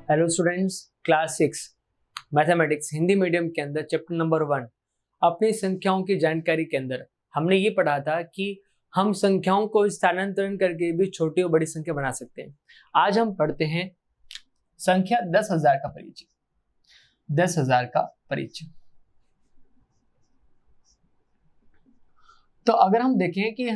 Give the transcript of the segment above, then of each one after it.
Hello students, class 6 mathematics Hindi medium के अंदर chapter number 1 अपनी संख्याओं की जानकारी के अंदर हमने ये पढ़ा था कि हम संख्याओं को स्थानांतरण करके भी छोटी और बड़ी संख्या बना सकते हैं। आज हम पढ़ते हैं संख्या 10,000 का परिचय। 10,000 का परिचय। तो अगर हम देखें कि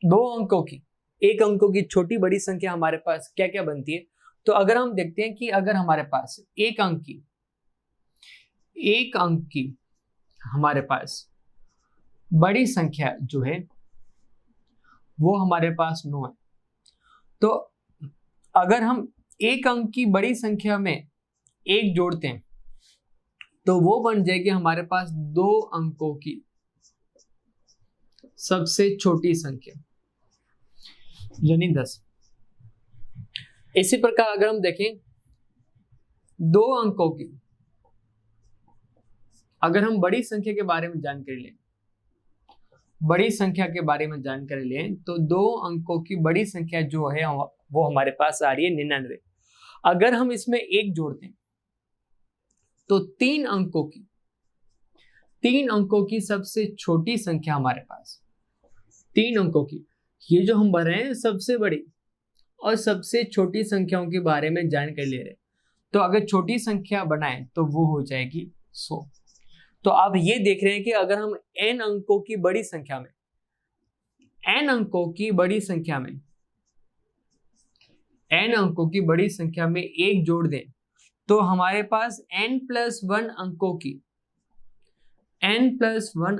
दो अंकों की, एक अंकों की छोटी बड़ी संख्या हमारे पास क्या क्या बनती है, तो अगर हम देखते हैं कि अगर हमारे पास एक अंक की हमारे पास बड़ी संख्या जो है वो हमारे पास 9 है, तो अगर हम एक अंक की बड़ी संख्या में एक जोड़ते हैं तो वो बन जाएगी हमारे पास दो अंकों की सबसे छोटी संख्या यानी 10। इसी प्रकार अगर हम देखें दो अंकों की, अगर हम बड़ी संख्या के बारे में जानकारी लें, तो दो अंकों की बड़ी संख्या जो है वो हमारे पास आ रही है 99। अगर हम इसमें एक जोड़ते हैं तो तीन अंकों की सबसे छोटी संख्या हमारे पास, तीन अंकों की, ये जो हम भर रहे हैं सबसे बड़ी और सबसे छोटी संख्याओं के बारे में जानकारी ले रहे हैं, तो अगर छोटी संख्या बनाएं तो वो हो जाएगी 100। तो आप ये देख रहे हैं कि अगर हम n अंकों की बड़ी संख्या में एक जोड़ दें तो हमारे पास n+1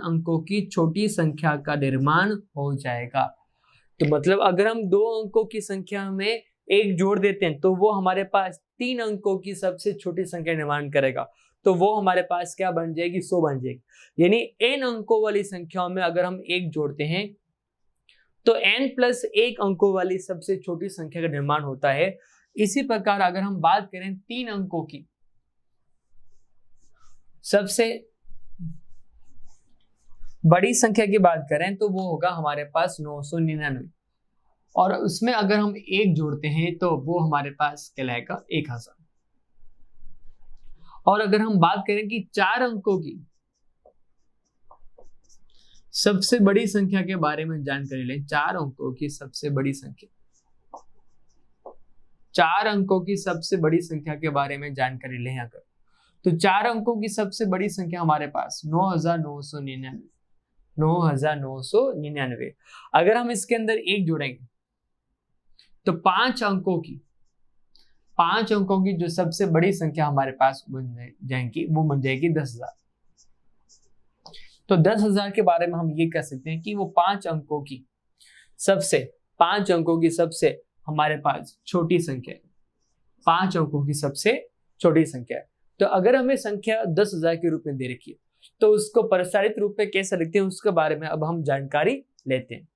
अंकों की छोटी संख्या का निर्माण हो जाएगा। तो मतलब अगर हम दो अंकों की संख्या में एक जोड़ देते हैं तो वो हमारे पास तीन अंकों की सबसे छोटी संख्या निर्माण करेगा, तो वो हमारे पास क्या बन जाएगी, 100 बन जाएगी। यानी n अंकों वाली संख्याओं में अगर हम एक जोड़ते हैं तो n+1 अंकों वाली सबसे छोटी संख्या का निर्माण होता है। इसी प्रकार अगर हम बात करें तीन अंकों की सबसे बड़ी संख्या की बात करें तो वो होगा हमारे पास 999, और उसमें अगर हम एक जोड़ते हैं तो वो हमारे पास कहलाएगा 1000। और अगर हम बात करें कि चार अंकों की सबसे बड़ी संख्या के बारे में जानकारी लें, चार अंकों की सबसे बड़ी संख्या के बारे में जानकारी लें अगर, तो चार अंकों की सबसे बड़ी संख्या हमारे पास 9,999। अगर हम इसके अंदर एक जोड़ेंगे तो पांच अंकों की जो सबसे बड़ी संख्या हमारे पास बन जाएगी वो बन जाएगी 10,000। तो 10,000 के बारे में हम ये कह सकते हैं कि वो पांच अंकों की सबसे हमारे पास छोटी संख्या है, 5 अंकों की सबसे छोटी संख्या है। तो अगर हमें संख्या 10,000 के रूप में दे रखी है तो उसको प्रसारित रूप में कैसे लिखते हैं उसके बारे में अब हम जानकारी लेते हैं।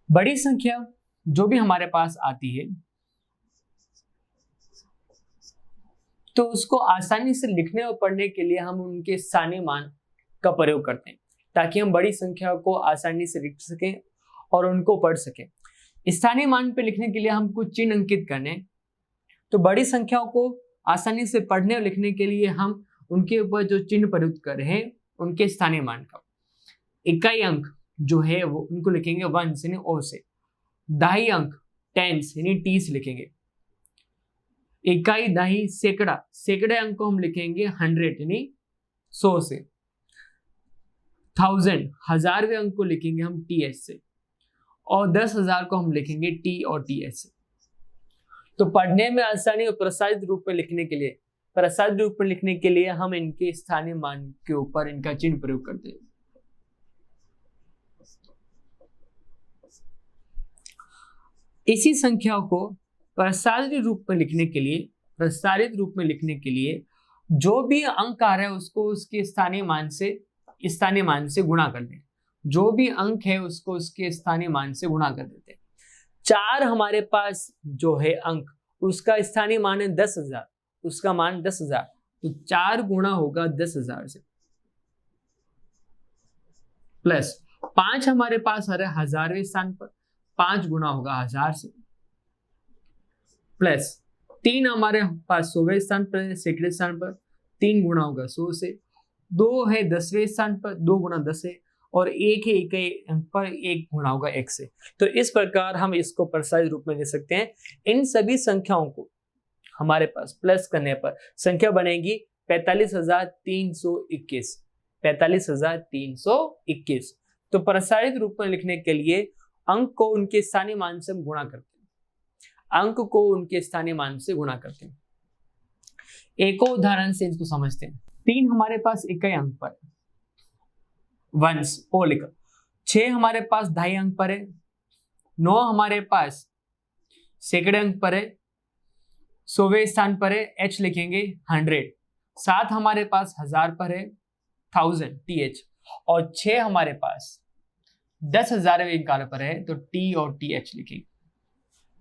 बड़ी संख्या जो भी हमारे पास आती है तो उसको आसानी से लिखने और पढ़ने के लिए हम उनके स्थानीय मान का प्रयोग करते हैं ताकि हम बड़ी संख्या को आसानी से लिख सकें और उनको पढ़ सकें। स्थानीय मान पे लिखने के लिए हम कुछ चिन्ह अंकित करने, तो बड़ी संख्याओं को आसानी से पढ़ने और लिखने के लिए हम उनके ऊपर जो चिन्ह प्रयुक्त कर रहे हैं उनके स्थानीय मान का। इकाई अंक जो है वो उनको लिखेंगे 1 यानी ओ से, दहाई अंक 10 यानी टी से लिखेंगे, इकाई दहाई सैकड़े अंक को हम लिखेंगे 100 यानी 100 से, 1000 हजारवें अंक को लिखेंगे हम टीएस से, और 10,000 को हम लिखेंगे टी और टीएस से। तो पढ़ने में आसानी और प्रसारित रूप में लिखने के लिए हम इनके स्थानीय मान के ऊपर इनका चिन्ह प्रयोग करते हैं। इसी संख्या को प्रसारित रूप में लिखने के लिए जो भी अंक आ रहा है उसको उसके स्थानीय मान से गुणा कर दें। जो भी अंक है उसको उसके स्थानीय मान से गुणा कर देते हैं। 4 हमारे पास जो है अंक, उसका स्थानीय मान है 10,000, तो 4 गुणा होगा 10,000 से। प्लस 5 हमारे पास आ रहा है हजारवें स्थान पर, 5 गुना होगा 1000 से, प्लस 3 हमारे पास 100वें स्थान पर है, सैकड़े स्थान पर, 3 गुना होगा 100 से, 2 है 10वें स्थान पर, 2 गुना 10 है, और 1 है इकाई अंक पर, 1 गुना होगा 1 से। तो इस प्रकार हम इसको प्रसारित रूप में ले सकते हैं। इन सभी संख्याओं को हमारे पास प्लस करने पर संख्या बनेगी 45,321, 45,321। तो प्रसारित रूप में लिखने के लिए अंक को उनके स्थानीय मान से गुणा करते हैं, अंक को उनके स्थानीय मान से गुणा करते हैं। एक और उदाहरण से इसको समझते हैं। 3 हमारे पास इकाई अंक पर वंस ओ लिखा, 6 हमारे पास ढाई अंक पर है, 9 हमारे पास सैकड़े अंक पर है, 100वें स्थान पर है, h लिखेंगे 100, 7 हमारे पास 1000 पर है, 1000 th, और 6 हमारे पास 10,000वें अंक पर है, तो t और th लिखेंगे,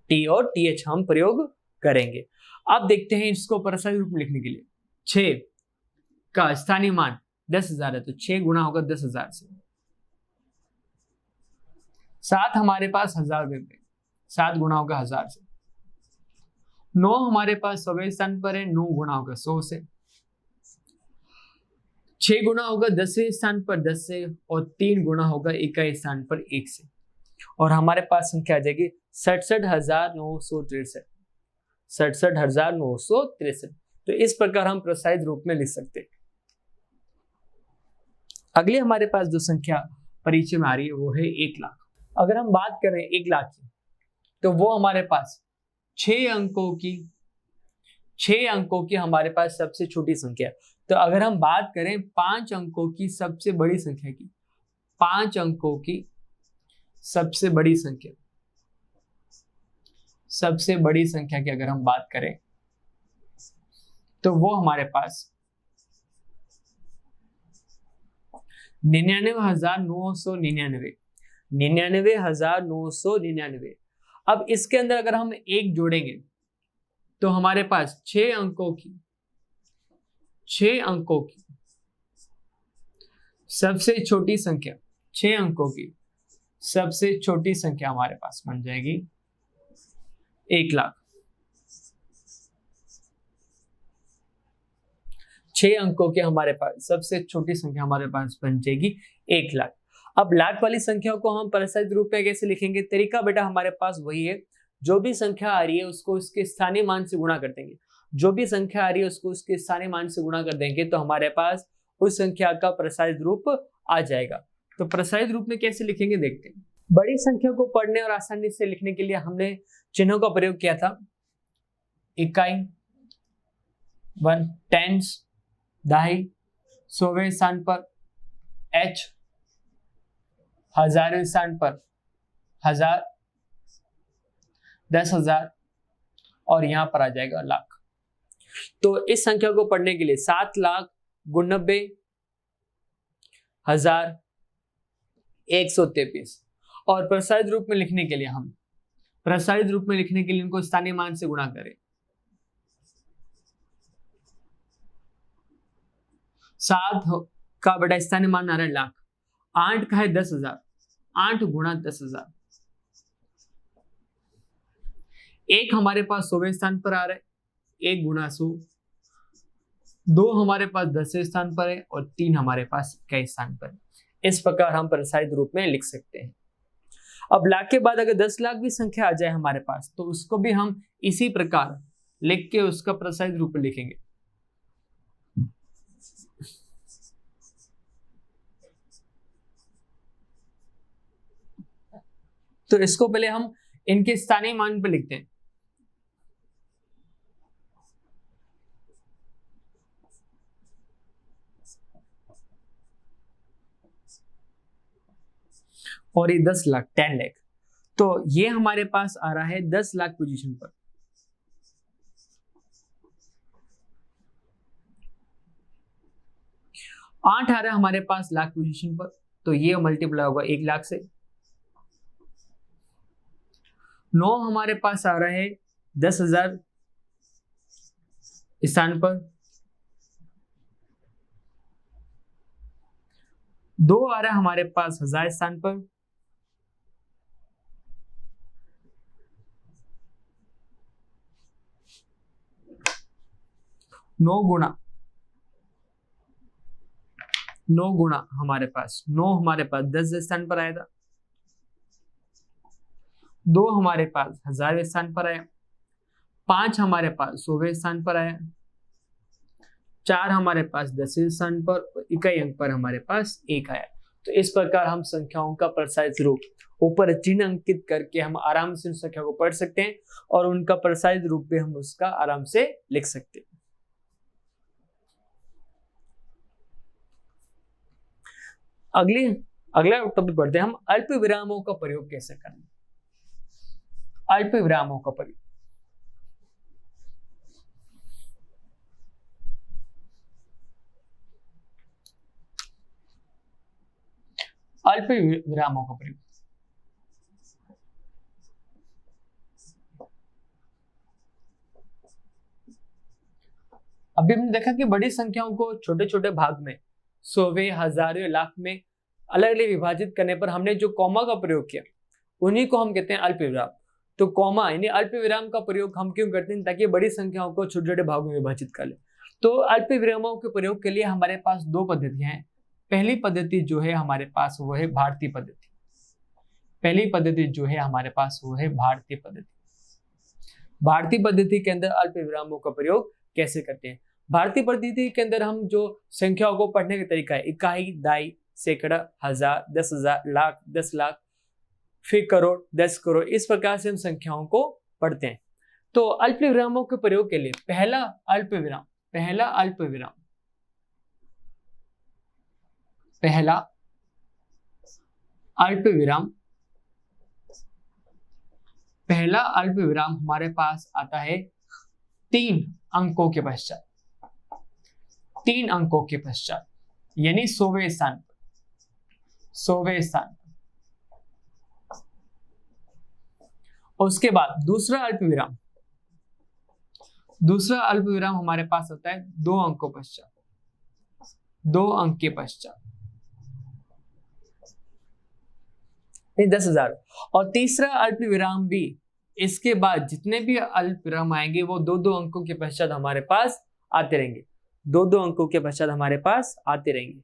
t और th हम प्रयोग करेंगे। अब देखते हैं इसको प्रसारित रूप में लिखने के लिए। 6 का स्थानीय मान 10,000 है, तो 6 गुना होगा 10,000 से, 7 हमारे पास 1000 पे, 7 गुना होगा 1000 से, 9 हमारे पास 100वें स्थान पर है, 9 गुना होगा 100 से, 6 गुना होगा 10वें स्थान पर 10 से, और 3 गुना होगा इकाई स्थान पर 1 से, और हमारे पास संख्या आ जाएगी 67,963, 67,963। तो इस प्रकार हम प्रसारित रूप में लिख सकते हैं। अगली हमारे पास जो संख्या परिचय में आ रही है वो है 1 लाख। अगर हम बात करें 1 लाख की, तो वो हमारे पास 6 अंकों की हमारे पास सबसे छोटी संख्या। तो अगर हम बात करें 5 अंकों की सबसे बड़ी संख्या की, 5 अंकों की सबसे बड़ी संख्या की अगर हम बात करें, तो वो हमारे पास 99,999। अब इसके अंदर अगर हम 1 जोड़ेंगे तो हमारे पास 6 अंकों की सबसे छोटी संख्या, 6 अंकों की सबसे छोटी संख्या हमारे पास बन जाएगी 1 लाख। 6 अंकों के हमारे पास सबसे छोटी संख्या हमारे पास बन जाएगी 1 लाख। अब लाख वाली संख्या को हम प्रसारित रूप में कैसे लिखेंगे? तरीका बेटा हमारे पास वही है, जो भी संख्या आ रही है उसको उसके स्थानीय मान से गुणा कर देंगे, जो भी संख्या आ रही है उसको उसके स्थानीय मान से गुणा कर देंगे, तो हमारे पास उस संख्या का प्रसारित रूप आ जाएगा। तो प्रसारित रूप में कैसे लिखेंगे देखते हैं। बड़ी संख्या को पढ़ने और आसानी से लिखने के लिए हमने चिन्हों का प्रयोग किया था। इकाई, 1, टेंस, दहाई, 100वें स्थान पर h, हजारवें स्थान पर 1000, 10,000, और यहां पर आ जाएगा लाख। तो इस संख्या को पढ़ने के लिए 7,99,123, और प्रसारित रूप में लिखने के लिए इनको स्थानीय मान से गुणा करें। 7 का बड़ा स्थानीय मान आ रहा है लाख, 8 का है 10,000, 8 गुणा 10,000, 1 हमारे पास 100वें स्थान पर आ रहा है, 1 गुणा 100, 2 हमारे पास 10वें स्थान पर है, और 3 हमारे पास इकाई स्थान पर है। इस प्रकार हम प्रसारित रूप में लिख सकते हैं। अब लाख के बाद अगर 10 लाख भी संख्या आ जाए हमारे पास, तो उसको भी हम इसी प्रकार लिख के उसका प्रसारित रूप में लिखेंगे। तो इसको पहले हम इनके स्थानीय मान पे लिखते हैं। और ये 10 लाख, 10 लाख, तो ये हमारे पास आ रहा है 10 लाख पोजीशन पर। आठ आ रहा है हमारे पास लाख पोजीशन पर, तो ये मल्टीप्लाई होगा 1 लाख से। 9 हमारे पास आ रहा है 10,000 स्थान पर। 2 आ रहा है हमारे पास 1000 स्थान पर, 9 गुणा हमारे पास 9 हमारे पास 10 स्थान पर आएगा, 2 हमारे पास 1000 स्थान पर आया, 5 हमारे पास 100 स्थान पर आया, 4 हमारे पास 10 स्थान पर, इकाई अंक पर हमारे पास 1 आया। तो इस प्रकार हम संख्याओं का प्रसारित रूप ऊपर चिन्ह अंकित करके हम आराम से उन संख्या को पढ़ सकते हैं और उनका प्रसारित रूप भी हम उसका आराम से लिख सकते हैं। अगला टॉपिक पढ़ते हैं हम, अल्प विरामों का प्रयोग कैसे करना। अल्प विरामों का प्रयोग, अल्प विरामों का प्रयोग। अभी हमने देखा कि बड़ी संख्याओं को छोटे छोटे भाग में, सौवे, हजारों, लाख में अलग अलग विभाजित करने पर हमने जो कॉमा का प्रयोग किया उन्हीं को हम कहते हैं अल्प विराम। तो कॉमा यानी अल्प विराम का प्रयोग हम क्यों करते हैं, ताकि बड़ी संख्याओं को छोटे छोटे भागों में विभाजित कर ले। तो अल्प विरामों के प्रयोग के लिए हमारे पास 2 पद्धतियां हैं। पहली पद्धति जो है हमारे पास वो है भारतीय पद्धति। पहली पद्धति जो है हमारे पास वो है भारतीय पद्धति। भारतीय पद्धति के अंदर अल्प विरामों का प्रयोग कैसे करते हैं। भारतीय पद्धति के अंदर हम जो संख्याओं को पढ़ने का तरीका है, इकाई, दाई, सैकड़ा, हजार, 10,000, लाख, 10 लाख, फिर करोड़, 10 करोड़, इस प्रकार से हम संख्याओं को पढ़ते हैं। तो अल्प विरामों के प्रयोग के लिए पहला अल्प विराम पहला अल्प विराम हमारे पास आता है 3 अंकों के पश्चात। 3 अंकों के पश्चात यानी 100वें स्थान पर। उसके बाद दूसरा अल्प विराम हमारे पास होता है 2 अंकों पश्चात, 2 अंक के पश्चात 10,000। और तीसरा अल्प विराम भी, इसके बाद जितने भी अल्प विराम आएंगे वो 2-2 अंकों के पश्चात हमारे पास आते रहेंगे, 2-2 अंकों के पश्चात हमारे पास आते रहेंगे।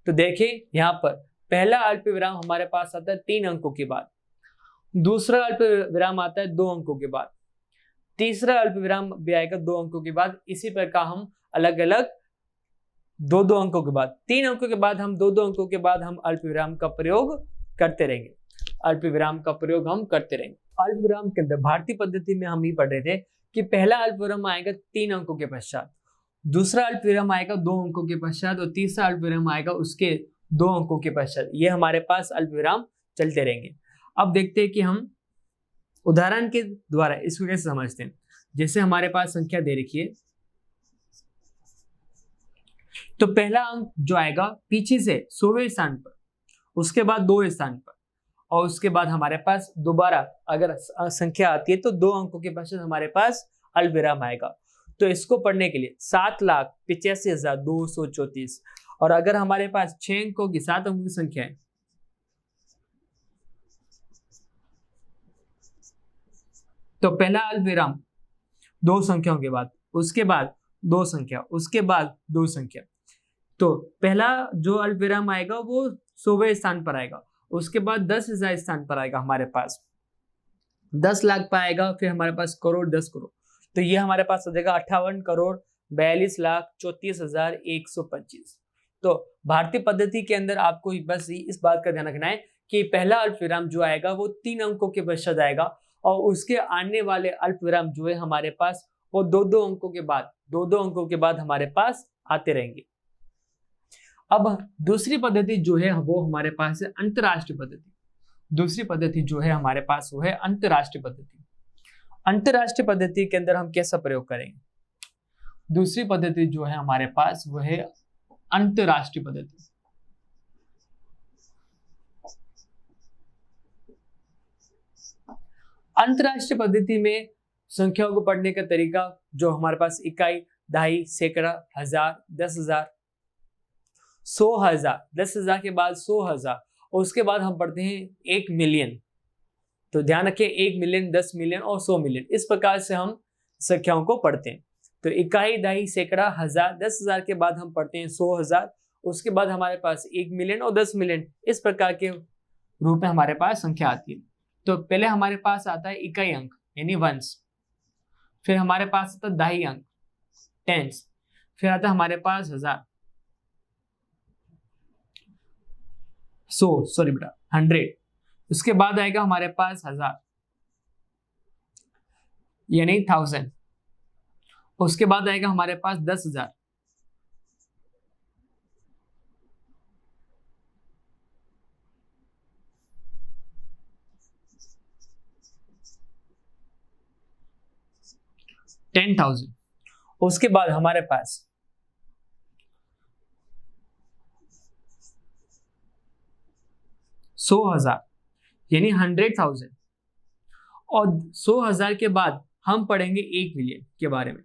तो देखिए यहाँ पर पहला अल्प विराम हमारे पास आता है 3 अंकों के बाद, दूसरा अल्प विराम आता है 2 अंकों के बाद, तीसरा अल्प विराम भी आएगा 2 अंकों के बाद। इसी प्रकार हम अलग अलग 2-2 अंकों के बाद, 3 अंकों के बाद हम 2-2 अंकों के बाद हम अल्प विराम का प्रयोग करते रहेंगे। अल्प विराम का प्रयोग हम करते रहेंगे। अल्प विराम के अंदर भारतीय पद्धति में हम ये पढ़ रहे थे कि पहला अल्प विराम आएगा 3 अंकों के पश्चात, दूसरा अल्प विराम आएगा 2 अंकों के पश्चात और तीसरा अल्प विराम आएगा उसके 2 अंकों के पश्चात। ये हमारे पास अल्प विराम चलते रहेंगे। अब देखते हैं कि हम उदाहरण के द्वारा इसको कैसे समझते हैं। जैसे हमारे पास संख्या दे रखी है, तो पहला अंक जो आएगा पीछे से 100वें स्थान पर, उसके बाद 2 स्थान पर, और उसके बाद हमारे पास दोबारा अगर संख्या आती है तो 2 अंकों के पश्चात हमारे पास अल्प विराम आएगा। तो इसको पढ़ने के लिए 7,85,234, और अगर हमारे पास 6 अंकों की 7 अंकों की संख्या है तो पहला अल्प विराम 2 संख्याओं के बाद, उसके बाद 2 संख्या, उसके बाद 2 संख्या। तो पहला जो अल्प विराम आएगा वो 100वें स्थान पर आएगा, उसके बाद 10,000 स्थान पर आएगा हमारे पास, 10 लाख पर आएगा, फिर हमारे पास करोड़, 10 करोड़। तो ये हमारे पास हो जाएगा 58,42,34,125। तो भारतीय पद्धति के अंदर आपको बस इस बात का ध्यान रखना है कि पहला अल्प विराम जो आएगा वो 3 अंकों के पश्चात आएगा, और उसके आने वाले अल्प विराम जो है हमारे पास वो 2-2 अंकों के बाद, 2-2 अंकों के बाद हमारे पास आते रहेंगे। अब दूसरी पद्धति जो है वो हमारे पास है अंतरराष्ट्रीय पद्धति। दूसरी पद्धति जो है हमारे पास वो है अंतरराष्ट्रीय पद्धति। अंतरराष्ट्रीय पद्धति के अंदर हम कैसा प्रयोग करेंगे। दूसरी पद्धति जो है हमारे पास वो है अंतरराष्ट्रीय पद्धति। अंतरराष्ट्रीय पद्धति में संख्याओं को पढ़ने का तरीका जो हमारे पास इकाई, दहाई, सैकड़ा, हजार, 10,000, 100,000, 10,000 के बाद 100,000, और उसके बाद हम पढ़ते हैं 1 मिलियन। तो ध्यान रखिए 1 मिलियन, 10 मिलियन और 100 मिलियन, इस प्रकार से हम संख्याओं को पढ़ते हैं। तो इकाई, दहाई, सैकड़ा, हजार, 10,000 के बाद हम पढ़ते हैं 100,000, उसके बाद हमारे पास 1 मिलियन और 10 मिलियन, इस प्रकार के रूप में हमारे पास संख्या आती है। तो पहले हमारे पास आता है इकाई अंक यानी वंस, फिर हमारे पास आता है दहाई अंक टेंस, फिर आता है हमारे पास हजार, 100, उसके बाद आएगा हमारे पास 1000 यानी 1000, उसके बाद आएगा हमारे पास 10,000, $10,000, उसके बाद हमारे पास 100,000 यानी 100,000, और 100,000 के बाद हम पढ़ेंगे 1 मिलियन के बारे में।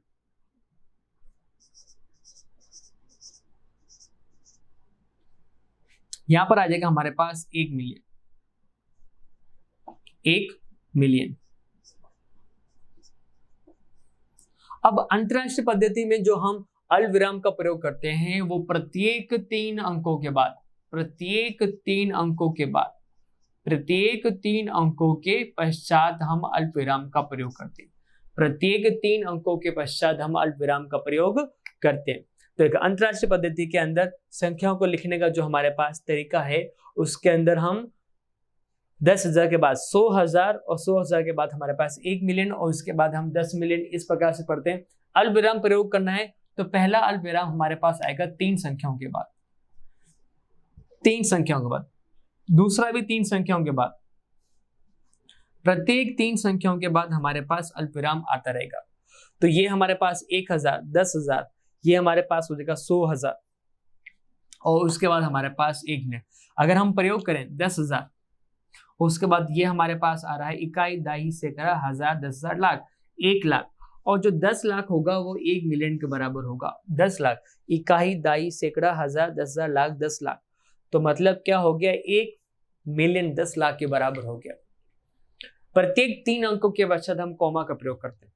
यहां पर आ जाएगा हमारे पास 1 मिलियन, 1 मिलियन। अब अंतरराष्ट्रीय पद्धति में जो हम अल्पविराम का प्रयोग करते हैं वो प्रत्येक 3 अंकों के बाद, प्रत्येक 3 अंकों के पश्चात हम अल्पविराम का प्रयोग करते हैं, प्रत्येक 3 अंकों के पश्चात हम अल्पविराम का प्रयोग करते हैं। तो एक अंतरराष्ट्रीय पद्धति के अंदर संख्याओं को लिखने का जो हमारे पास तरीका है, उसके अंदर हम 10,000 के बाद 100,000 और 100,000 के बाद हमारे पास 1 मिलियन और उसके बाद हम 10 मिलियन, इस प्रकार से पढ़ते हैं। अल्पविराम प्रयोग करना है तो पहला अल्पविराम हमारे पास आएगा 3 संख्याओं के बाद, 3 संख्याओं के बाद, दूसरा भी 3 संख्याओं के बाद, प्रत्येक 3 संख्याओं के बाद हमारे पास अल्पविराम आता रहेगा। तो ये हमारे पास 1,000, 10,000, ये हमारे पास हो जाएगा 100,000 और उसके बाद हमारे पास 1 मिलियन। अगर हम प्रयोग करें 10,000, उसके बाद ये हमारे पास आ रहा है इकाई, दहाई, सैकड़ा, हजार, 10,000, लाख, 1 लाख, और जो 10 लाख होगा वो 1 मिलियन के बराबर होगा। 10 लाख, इकाई, दहाई, सैकड़ा, हजार, 10,000, लाख, 10 लाख, तो मतलब क्या हो गया, 1 मिलियन 10 लाख के बराबर हो गया। प्रत्येक 3 अंकों के पश्चात हम कॉमा का प्रयोग करते हैं,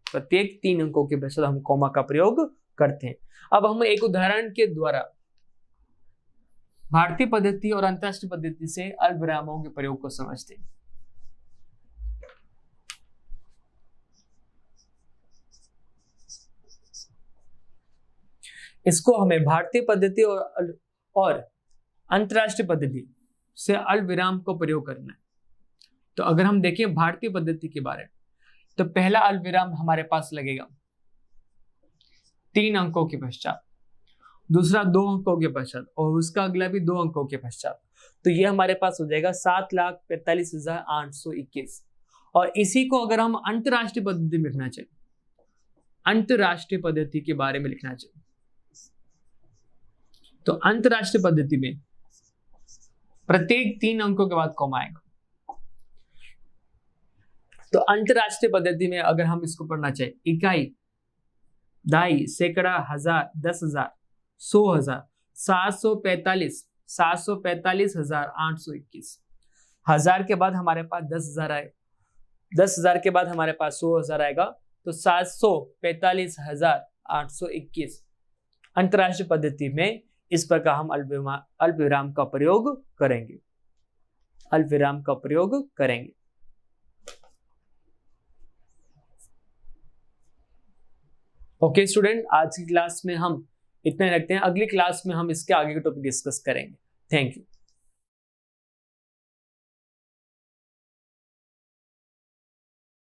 प्रत्येक 3 अंकों के पश्चात हम कॉमा का प्रयोग करते हैं। अब हम एक उदाहरण के द्वारा भारतीय पद्धति और अंतरराष्ट्रीय पद्धति से अल्पविरामों के प्रयोग को समझते हैं। इसको हमें भारतीय पद्धति और अंतरराष्ट्रीय पद्धति से अल्पविराम को प्रयोग करना है। तो अगर हम देखें भारतीय पद्धति के बारे में, तो पहला अल्पविराम हमारे पास लगेगा 3 अंकों के पश्चात, दूसरा 2 अंकों के पश्चात और उसका अगला भी 2 अंकों के पश्चात। तो ये हमारे पास हो जाएगा 7,45,821। और इसी को अगर हम अंतरराष्ट्रीय पद्धति में लिखना चाहिए, अंतरराष्ट्रीय पद्धति के बारे में लिखना चाहिए, तो अंतरराष्ट्रीय पद्धति में प्रत्येक 3 अंकों के बाद कॉमा आएगा। तो अंतरराष्ट्रीय पद्धति में अगर हम इसको पढ़ना चाहिए, इकाई, दहाई, सैकड़ा, हजार, 10,000, 100,000, 745,821। हजार के बाद हमारे पास 10,000 आए, 10,000 के बाद हमारे पास 100,000 आएगा, तो 745,821। अंतरराष्ट्रीय पद्धति में इस प्रकार हम अल्पविराम का प्रयोग करेंगे, अल्पविराम का प्रयोग करेंगे। ओके स्टूडेंट, आज की क्लास में हम इतना रखते हैं, अगली क्लास में हम इसके आगे के टॉपिक डिस्कस करेंगे। Thank you.